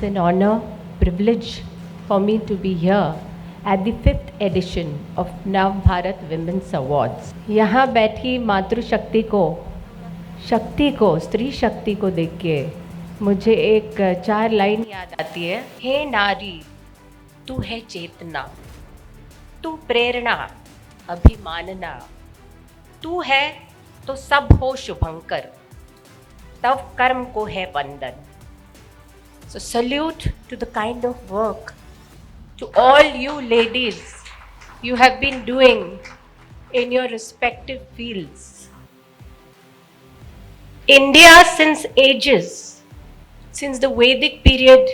It's an honor, privilege for me to be here at the 5th edition of Nav Bharat Women's Awards. यहाँ बैठी शक्ति को, स्त्री शक्ति को देख के मुझे एक 4 लाइन याद आती है। हे नारी, तू है चेतना, तू प्रेरणा, अभिमानना, तू है तो सब हो शुभंकर, तव कर्म को है वंदन. So salute to the kind of work to all you ladies you have been doing in your respective fields. India since ages, since the Vedic period,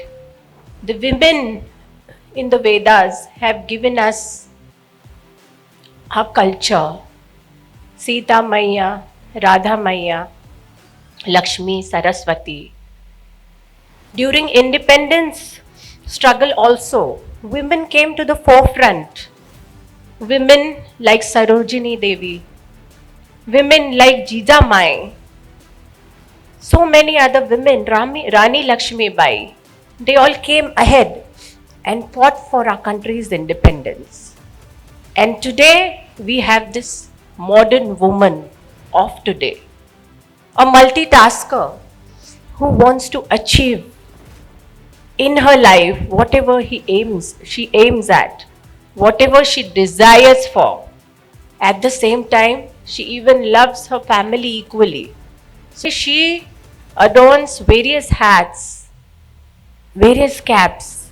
the women in the Vedas have given us our culture. Sita Maiya, Radha Maiya, Lakshmi, Saraswati. During independence struggle also, women came to the forefront. Women like Sarojini Devi, women like Jija Mai, so many other women, Rani Lakshmi Bai, they all came ahead and fought for our country's independence. And today we have this modern woman of today, a multitasker who wants to achieve in her life whatever she aims at, whatever she desires for. At the same time, she even loves her family equally. So she adorns various hats, various caps,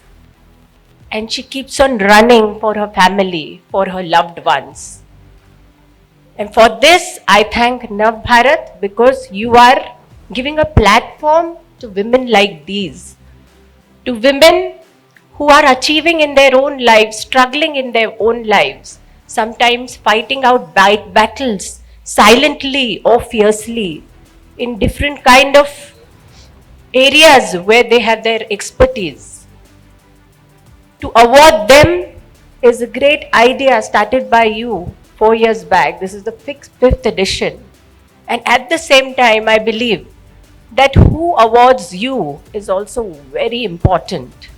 and she keeps on running for her family, for her loved ones. And for this, I thank Nav Bharat, because you are giving a platform to women like these, to women who are achieving in their own lives, struggling in their own lives, sometimes fighting out battles silently or fiercely in different kind of areas where they have their expertise. To award them is a great idea started by you 4 years back. This is the 5th edition. And at the same time, I believe that who awards you is also very important.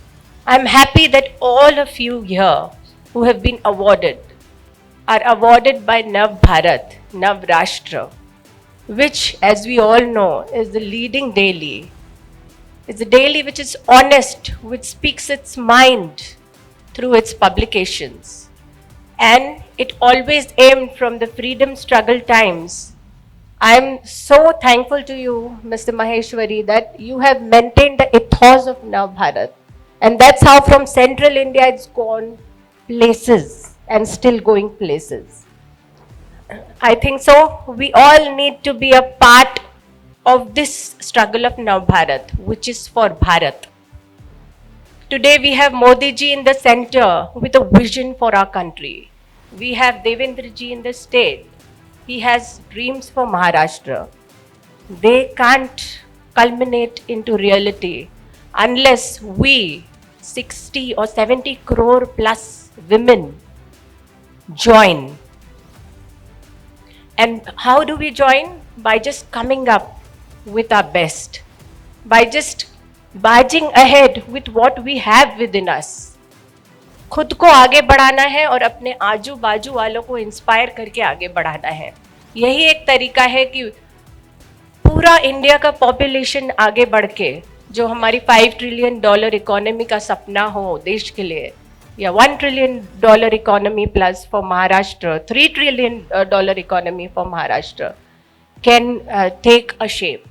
I'm happy that all of you here who have been awarded are awarded by Nav Bharat, Nav Rashtra, which, as we all know, is the leading daily. It's a daily which is honest, which speaks its mind through its publications. And it always aimed from the freedom struggle times. I'm so thankful to you, Mr. Maheshwari, that you have maintained the ethos of Nav Bharat. And that's how from central India it's gone places and still going places. I think so. We all need to be a part of this struggle of Nav Bharat, which is for Bharat. Today we have Modi ji in the center with a vision for our country. We have Devendra ji in the state. He has dreams for Maharashtra. They can't culminate into reality unless we, 60 or 70 crore plus women, join. And how do we join? By just coming up with our best, by just barging ahead with what we have within us. खुद को आगे बढ़ाना है और अपने आजू बाजू वालों को इंस्पायर करके आगे बढ़ाना है. यही एक तरीका है कि पूरा इंडिया का पॉपुलेशन आगे बढ़ के जो हमारी $5 ट्रिलियन इकोनॉमी का सपना हो देश के लिए, या $1 trillion economy plus for Maharashtra, $3 trillion economy for Maharashtra can take a shape.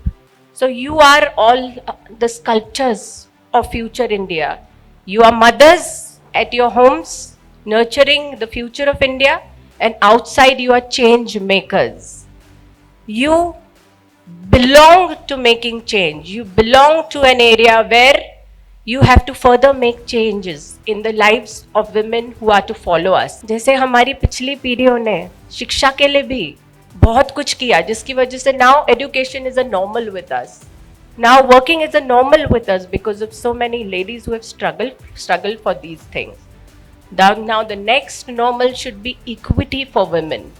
So you are all the sculptors of future India. You are mothers at your homes, nurturing the future of India, and outside you are change makers. You belong to making change. You belong to an area where you have to further make changes in the lives of women who are to follow us. जैसे हमारी पिछली पीढ़ियों ने शिक्षा के लिए भी बहुत कुछ किया, जिसकी वजह से now education is a normal with us. Now working is a normal with us because of so many ladies who have struggled for these things. Now the next normal should be equity for women.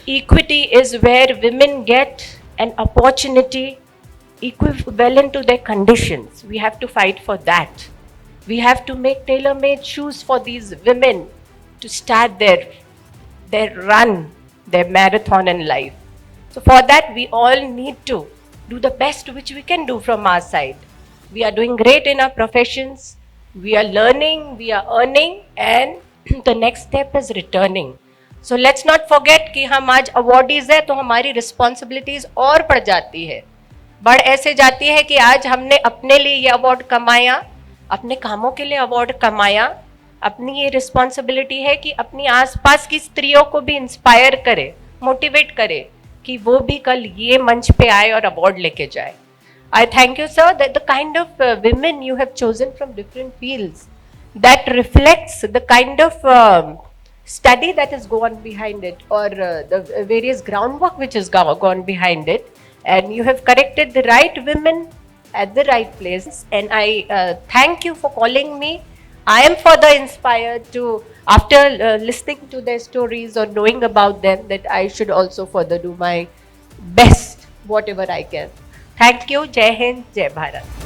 Equity is where women get an opportunity equivalent to their conditions. We have to fight for that. We have to make tailor-made shoes for these women to start their run, their marathon in life. So for that, we all need to do the best which we can do from our side. We are doing great in our professions. We are learning, we are earning, and the next step is returning. So let's not forget कि हम आज awardees है तो हमारी responsibilities और बढ़ जाती है, बढ़ ऐसे जाती है कि आज हमने अपने लिए ये अवार्ड कमाया, अपने कामों के लिए अवार्ड कमाया, अपनी ये रिस्पॉन्सिबिलिटी है कि अपनी आसपास की स्त्रियों को भी इंस्पायर करे, मोटिवेट करे कि वो भी कल ये मंच पे आए और अवार्ड लेके जाए. I thank you, sir, that the kind of women you have chosen from different fields that reflects the kind of study that has gone behind it, or the various groundwork which has gone behind it, and you have corrected the right women at the right places. And I thank you for calling me. I am further inspired to, after listening to their stories or knowing about them, that I should also further do my best, whatever I can. Thank you. Jai Hind, Jai Bharat.